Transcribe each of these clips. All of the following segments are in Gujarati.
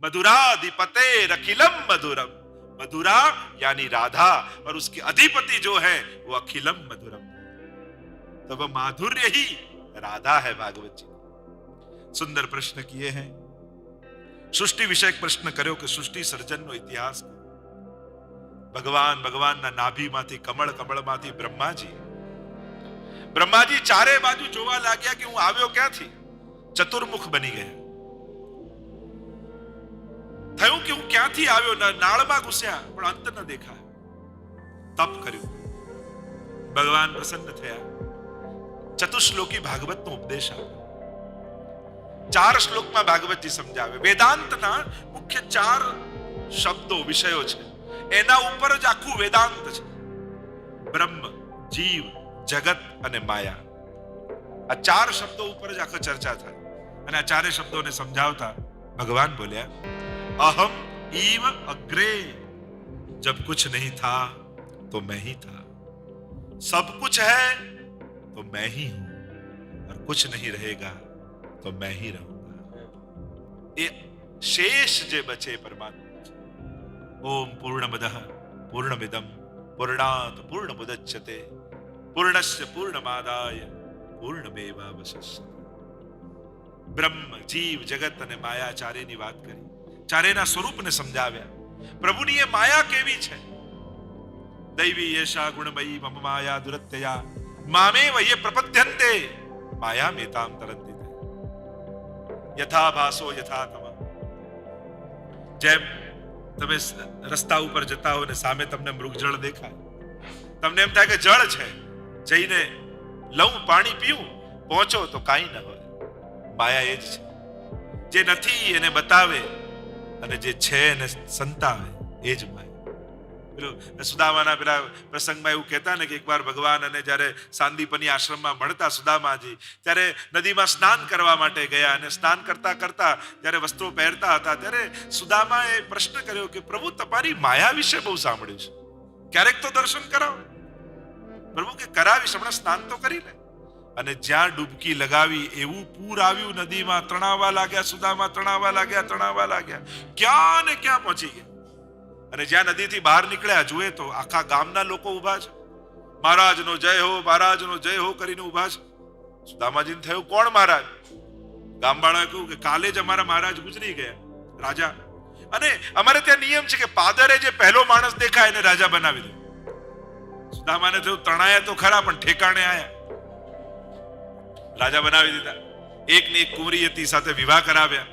मधुराधिपते अखिलम मधुरम। मधुरा यानी राधा, और उसके अधिपति जो है वो अखिलम मधुरम। तो वह माधुर्य ही राधा है। भागवत जी सुंदर प्रश्न किए हैं। सृष्टि विषयक प्रश्न કર્યો કે સૃષ્ટિ સર્જનનો ઇતિહાસ। ભગવાનના નાભીમાંથી કમળમાંથી બ્રહ્માજી ચારે બાજુ જોવા લાગ્યા કે હું આવ્યો ક્યાંથી। ચતુર્મુખ બની ગયા। થયું કે હું ક્યાંથી આવ્યો। નાળમાં ઘૂસ્યા પણ અંત ન દેખાય। તપ કર્યું, ભગવાન પ્રસન્ન થયા। ચતુશ્લોકી ભાગવતનો ઉપદેશ આપ્યો। 4 શ્લોકમાં ભાગવતજી સમજાવે। વેદાંતના મુખ્ય 4 શબ્દો વિષયો છે, એના ઉપર જ આખું વેદાંત છે। બ્રહ્મ, જીવ, જગત અને માયા। આ 4 શબ્દો ઉપર જ આખો ચર્ચા થાય। અને આ 4 શબ્દોને સમજાવતા ભગવાન બોલ્યા, अहम ईव अग्रे। जब कुछ नहीं था तो मैं ही था, सब कुछ है तो मैं ही हूं, और कुछ नहीं रहेगा तो मैं ही रहूंगा। ये शेष जे बचे परमात्मा। ओम पूर्णमदः पूर्णमिदं पूर्णात् पूर्णमुदच्यते पूर्णस्य पूर्णमादाय पूर्णमेवावशिष्यते। ब्रह्म, जीव, जगत અને માયા ચારેની વાત કરી। ચારેના સ્વરૂપને સમજાવ્યા। પ્રભુની એ માયા કેવી છે। દૈવી એષા ગુણમયી મમ માયા દુરત્યયા મામેવ યે પ્રપદ્યન્તે માયા મેતામ તરંતિ યથા ભાસો યથા તમ। જેમ તમે રસ્તા ઉપર જતા હો ને સામે તમને મૃગજળ દેખાય, તમને એમ થાય કે જળ છે, જઈને લઉં પાણી પીવું, પહોંચો તો કાંઈ ન હોય। માયા એ જ છે, જે નથી એને બતાવે અને જે છે એને સંતાવે, એ જ માયા। પેલો સુદામાના પેલા પ્રસંગમાં એવું કહેતા ને કે એકવાર ભગવાન અને જ્યારે સાંદીપની આશ્રમમાં ભણતા સુદામાજી, ત્યારે નદીમાં સ્નાન કરવા માટે ગયા અને સ્નાન કરતા કરતા જ્યારે વસ્ત્રો પહેરતા હતા ત્યારે સુદામાએ પ્રશ્ન કર્યો કે પ્રભુ તમારી માયા વિશે બહુ સાંભળ્યું છે, ક્યારેક તો દર્શન કરાવો। પ્રભુ કે કરાવીશ, હમણાં સ્નાન તો કરી લે। અને જ્યાં ડૂબકી લગાવી એવું પૂર આવ્યું નદીમાં, તણાવા લાગ્યા સુદામા, તણાવા લાગ્યા, ક્યાં ને ક્યાં પહોંચી ગયા। અને જ્યાં નદીથી બહાર નીકળ્યા જુએ તો આખા ગામના લોકો ઊભા છે, મહારાજનો જય હો કરીને ઊભા છે। સુદામાજીને થયું કોણ મહારાજ? ગામવાળાએ કહ્યું કે કાલે જ અમારા મહારાજ ગુજરી ગયા, રાજા। અને અમારે ત્યાં નિયમ છે કે પાદરે જે પહેલો માણસ દેખાય એને રાજા બનાવી દે। સુદામાને થયું તણાયા તો ખરા પણ ઠેકાણે આયા, રાજા બનાવી દીધા। એકની એક કુંવરી હતી, સાથે વિવાહ કરાવ્યા।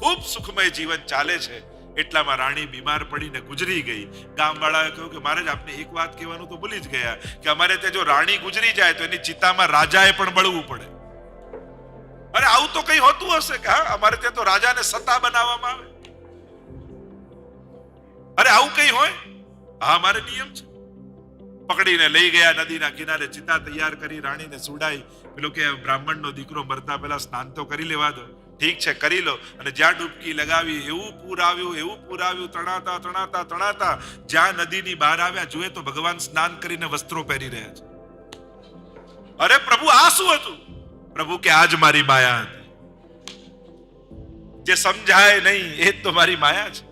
ખૂબ સુખમય જીવન ચાલે છે। એટલામાં રાણી બીમાર પડીને ગુજરી ગઈ। ગામવાળાએ કહ્યું કે મહારાજ આપને એક વાત કહેવાનું તો ભૂલી જ ગયા કે અમારે ત્યાં જો રાણી ગુજરી જાય તો એની ચિતામાં રાજાએ પણ બળવું પડે। અરે આવું તો કઈ હોતું હશે કે? હા, અમારે ત્યાં તો રાજાને સત્તા બનાવવામાં આવે। અરે આવું કઈ હોય? હા, અમારે નિયમ છે। પકડીને લઈ ગયા નદીના કિનારે, ચિતા તૈયાર કરી રાણીને સુડાઈ। પેલો કે બ્રાહ્મણનો દીકરો મરતા પહેલા સ્નાન તો કરી લેવા દો। ઠીક છે, કરી લો। અને જ્યાં ડૂબકી લગાવી એવું પૂર આવ્યું, તણાતા જ્યાં નદીની બહાર આવ્યા જુએ તો ભગવાન સ્નાન કરીને વસ્ત્રો પહેરી રહ્યા છે। અરે પ્રભુ આ શું હતું? પ્રભુ કે આજ મારી માયા હતી, જે સમજાય નહીં એ તો મારી માયા છે।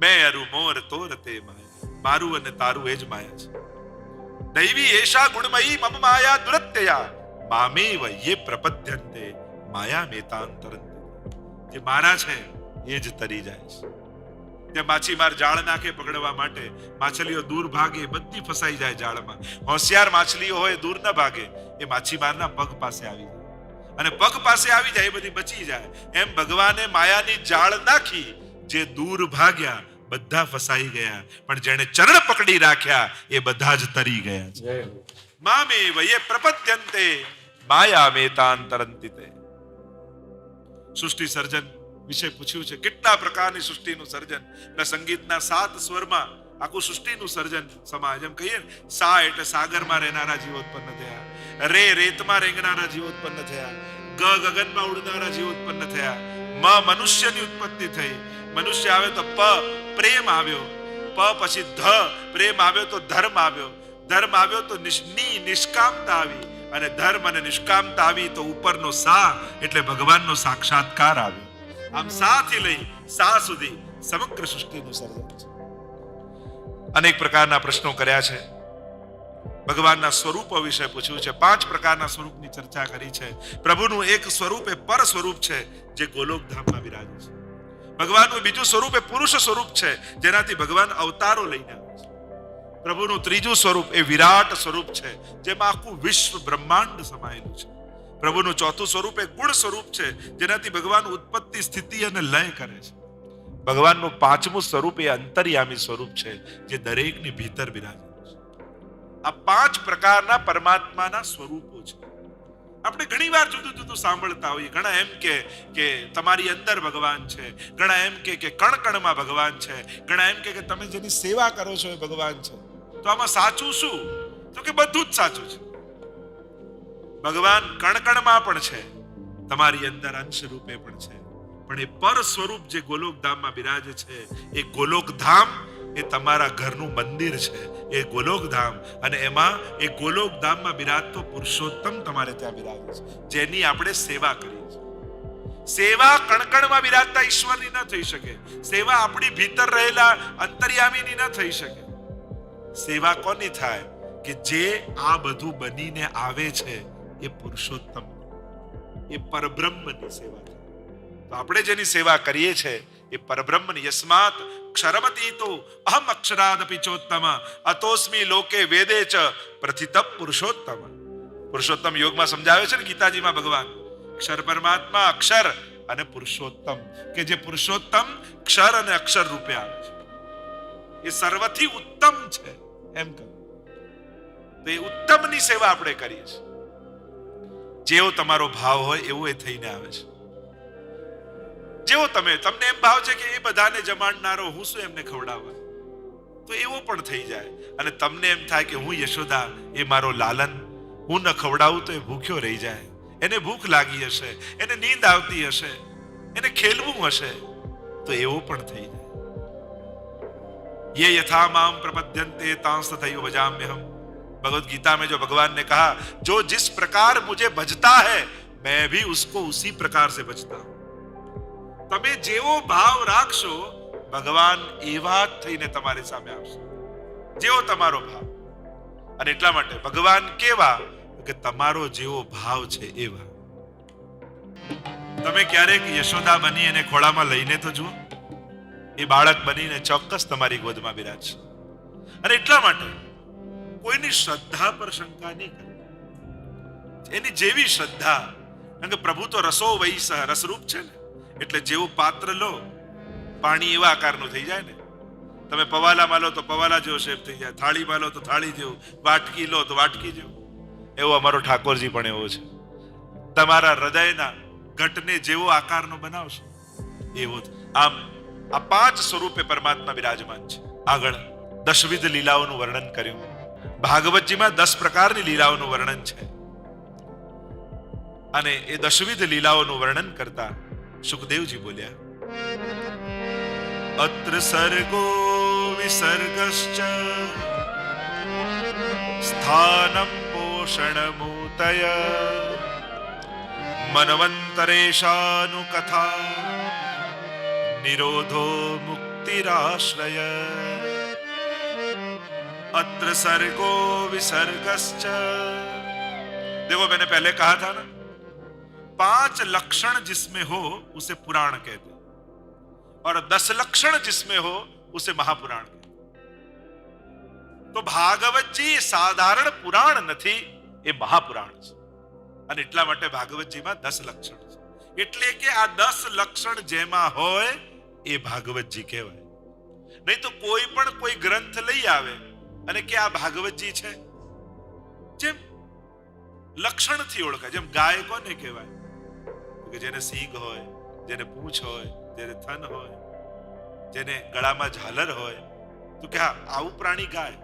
મેં અરુ મોર તોરતે માયા, મારું અને તારું એ જ માયા છે। દૈવી એષા ગુણમયી મમ માયા દુરત્યયા મામેવ યે પ્રપદ્યન્તે માયા મેતાં તરંતિ। જે મારા છે એ જ તરી જાય છે। તે માછીમાર જાળ નાખે પકડવા માટે, માછલીઓ દૂર ભાગે, બધી ફસાઈ જાય જાળમાં। હોશિયાર માછલીઓ હોય દૂર ન ભાગે, એ માછીમારના પગ પાસે આવી જાય, અને પગ પાસે આવી જાય એ બધી બચી જાય। એમ ભગવાને માયાની જાળ નાખી, જે દૂર ભાગ્યા બધા ફસાઈ ગયા, પણ જેણે ચરણ પકડી રાખ્યા એ બધા જ તરી ગયા છે। મામેવ યે પ્રપદ્યન્તે માયા મેતાં તરંતિ। સૃષ્ટિ સર્જન વિશે પૂછ્યું છે, કેટલા પ્રકારની સૃષ્ટિનું સર્જન। સંગીતના 7 સ્વરમાં આખું સૃષ્ટિનું સર્જન સમાજ। એમ કહીએ સા એટલે સાગરમાં રહેનારા જીવો ઉત્પન્ન થયા, રે રેતમાં રેંગનારા જીવો ઉત્પન્ન થયા, ગ ગગનમાં ઉડનારા જીવો ઉત્પન્ન થયા, મ મનુષ્યની ઉત્પત્તિ થઈ। મનુષ્ય આવે તો પ પ્રેમ આવ્યો, પ પછી ધ પ્રેમ આવ્યો તો ધર્મ આવ્યો, ધર્મ આવ્યો તો નિષ્કામતા આવી, અને ધર્મ અને નિષ્કામતા આવી તો ઉપરનો સા એટલે ભગવાનનો સાક્ષાત્કાર આવ્યો. આમ સાથી લઈ સા સુધી સમગ્ર સૃષ્ટિનું સર્જન છે. અનેક પ્રકારના પ્રશ્નો કર્યા છે, ભગવાનના સ્વરૂપો વિશે પૂછ્યું છે, 5 પ્રકારના સ્વરૂપની ચર્ચા કરી છે. પ્રભુનું એક સ્વરૂપ એ પર સ્વરૂપ છે જે ગોલોકધામમાં બિરાજે છે. ભગવાનનું બીજું સ્વરૂપ એ પુરુષ સ્વરૂપ છે જેનાથી ભગવાન અવતારો લઈને આવે છે. પ્રભુનું ત્રીજું સ્વરૂપ એ વિરાટ સ્વરૂપ છે જેમાં આખું વિશ્વ બ્રહ્માંડ સમાયેલું છે. પ્રભુનું ચોથું સ્વરૂપ એ ગુણ સ્વરૂપ છે જેનાથી ભગવાન ઉત્પત્તિ, સ્થિતિ અને લય કરે છે. ભગવાનનું પાંચમું સ્વરૂપ એ અંતર્યામી સ્વરૂપ છે જે દરેકની ભીતર બિરાજે છે. આ 5 પ્રકારના પરમાત્માના સ્વરૂપો છે. આપણે ઘણીવાર જુદું જુદું સાંભળતા હોઈએ. ઘણા એમ કે તમારી અંદર ભગવાન છે, ઘણા એમ કે કણ કણમાં ભગવાન છે, ઘણા એમ કે તમે જેની સેવા કરો છો એ ભગવાન છે. તો આમાં સાચું શું? તો કે બધું જ સાચું છે. ભગવાન કણ કણમાં પણ છે, તમારી અંદર અંશ રૂપે પણ છે, પણ એ પર સ્વરૂપ જે ગોલોકધામમાં બિરાજે છે એ ગોલોકધામ એ તમારા ઘરનું મંદિર છે. એ ગોલોકધામ અને એમાં એ ગોલોકધામમાં બિરાજતો પુરુષોત્તમ તમારે ત્યાં બિરાજે છે જેની આપણે સેવા કરીએ છીએ. સેવા કણકણમાં બિરાજતા ઈશ્વરની ન થઈ શકે. સેવા આપણી ભીતર રહેલા અંતર્યામીની ન થઈ શકે. સેવા કોની થાય? કે જે આ બધું બનીને આવે છે એ પુરુષોત્તમ, એ પરબ્રહ્મની સેવા થાય. તો આપણે જેની સેવા કરીએ છીએ એ પરબ્રહ્મની. યસ્માત ક્ષરમતી તો અહમ અક્ષરાદપી ચોત્તમ અતોસ્મી લોકે વેદે ચ પ્રથિત પુરુષોત્તમ. પુરુષોત્તમ યોગમાં સમજાવે છે ને ગીતાજીમાં ભગવાન અક્ષર પરમાત્મા, અક્ષર અને પુરુષોત્તમ, કે જે પુરુષોત્તમ ક્ષર અને અક્ષર રૂપે આવે છે એ સર્વથી ઉત્તમ છે એમ કહે. તો એ ઉત્તમની સેવા આપણે કરીએ છીએ. જેવો તમારો ભાવ હોય એવું એ થઈને આવે છે. જેવો તમને એમ ભાવ છે કે એ બધાને જમાડનારો હું શું એમને ખવડાવવા, તો એવો પણ થઈ જાય. અને તમને એમ થાય કે હું યશોદા, એ મારો લાલન, હું ન ખવડાવું તો એ ભૂખ્યો રહી જાય. એને ભૂખ લાગી હશે, એને નીંદ આવતી હશે, એને ખેલવું હશે, તો એવો પણ થઈ જાય. ये यथा माम प्रपद्यन्ते तांस तथैव भजाम्यहम. भगवत गीता में जो भगवान ने कहा, जो जिस प्रकार मुझे भजता है मैं भी उसको उसी प्रकार से भजता हूं. તમે જેવો ભાવ રાખશો ભગવાન એવા જ થઈને તમારી સામે આવશે, જેવો તમારો ભાવ. અને એટલા માટે ભગવાન કેવા? કે તમારો જેવો ભાવ છે એવા. તમે ક્યારેક યશોદા બની એને ખોળામાં લઈને તો જુઓ, એ બાળક બનીને ચોક્કસ તમારી ગોદમાં બિરાજશે. અને એટલા માટે કોઈની શ્રદ્ધા પર શંકા નહીં કરે. એની જેવી શ્રદ્ધા, કારણ કે પ્રભુ તો રસો વૈસ રસરૂપ છે ને, એટલે જેવું પાત્ર લો પાણી એવા આકારનું થઈ જાય ને. તમે પવાલામાં લો તો પવાલા જેવો શેપ થઈ જાય, થાળીમાં લો તો થાળી જેવું, વાટકી લો તો વાટકી જેવું. એવો અમારો ઠાકોરજી પણ એવો છે. તમારા હૃદયના ઘટને જેવો આકારનો બનાવશો એવો. આમ આ 5 સ્વરૂપે પરમાત્મા બિરાજમાન છે. આગળ દશવિધ લીલાઓનું વર્ણન કર્યું. ભાગવતજીમાં 10 પ્રકારની લીલાઓનું વર્ણન છે. અને એ દશવિધ લીલાઓનું વર્ણન કરતા સુખદેવજી બોલ્યા, અત્ર સર્ગો વિસર્ગશ્ચ સ્થાનમ પોષણમૂતય મનવંતરેશાનુ કથા निरोधो मुक्तिराश्रय. अत्र सर्गो विसर्गश्च. देखो मैंने पहले कहा था ना, 5 लक्षण जिसमें हो उसे पुराण कहते हैं, और 10 लक्षण जिसमें हो उसे महापुराण कहते हैं. तो ભાગવતજી સાધારણ પુરાણ નથી, એ મહાપુરાણ છે. અને એટલા માટે ભાગવતજીમાં 10 લક્ષણ છે. એટલે કે આ 10 લક્ષણ જેમાં હોય એ ભાગવતજી કહેવાય. નહીં તો કોઈ પણ કોઈ ગ્રંથ લઈ આવે અને કે આ ભાગવતજી છે, જેમ લક્ષણથી ઓળખાય. જેમ ગાય કોને કહેવાય? કે જેને સિંગ હોય, જેને પૂંછ હોય, જેને થન હોય, જેને ગળામાં ઝાલર હોય, તો કે હા આવું પ્રાણી ગાય.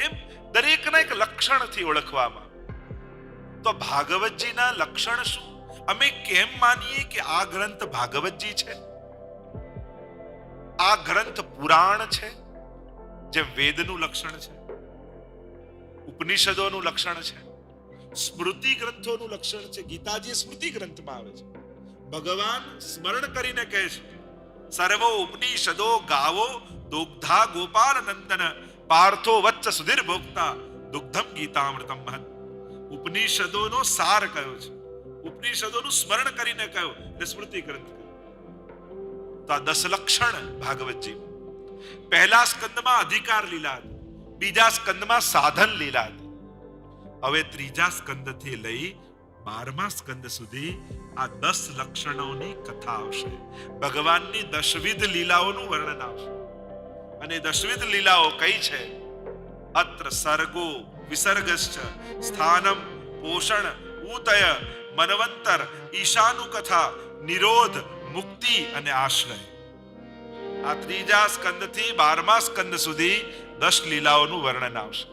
એમ દરેકના એક લક્ષણથી ઓળખવામાં. તો ભાગવતજીના લક્ષણ શું? અમે કેમ માનીએ કે આ ગ્રંથ ભાગવતજી છે, આ ગ્રંથ પુરાણ છે? જેમ વેદનું લક્ષણ છે, ઉપનિષદોનું લક્ષણ છે, સ્મૃતિ ગ્રંથોનું લક્ષણ છે. ગીતાજી સ્મૃતિ ગ્રંથમાં આવે છે. ભગવાન સ્મરણ કરીને કહે છે, સર્વો ઉપનિષદો ગાવો દુગ્ધા ગોપાલ નંદન પાર્થો વચ્ચ સુધીર ભોક્તા દુગ્ધમ ગીતામૃતમ મહત. ઉપનિષદોનો સાર કયો છે, ઉપનિષદોનું સ્મરણ કરીને કયો એટલે સ્મૃતિ ગ્રંથ કયો. તો આ 10 લક્ષણ ભાગવતજી. પહેલા સ્કંદમાં અધિકાર લીલા હતી, બીજા સ્કંદમાં સાધન લીલા હતી. હવે ત્રીજા સ્કંદથી લઈ 12મા સ્કંદ સુધી આ 10 લક્ષણોની કથા આવશે. ભગવાનની દશવિધ લીલાઓનું વર્ણન આવશે. અને દશવિધ લીલાઓ કઈ છે? અત્ર સર્ગો વિસર્ગશ્ચ સ્થાનમ પોષણ ઉતય મનવંતર ઈશાનુ કથા નિરોધ મુક્તિ અને આશ્રય. આ ત્રીજા સ્કંદથી 12મા સ્કંદ સુધી 10 લીલાઓનું વર્ણન આવશે.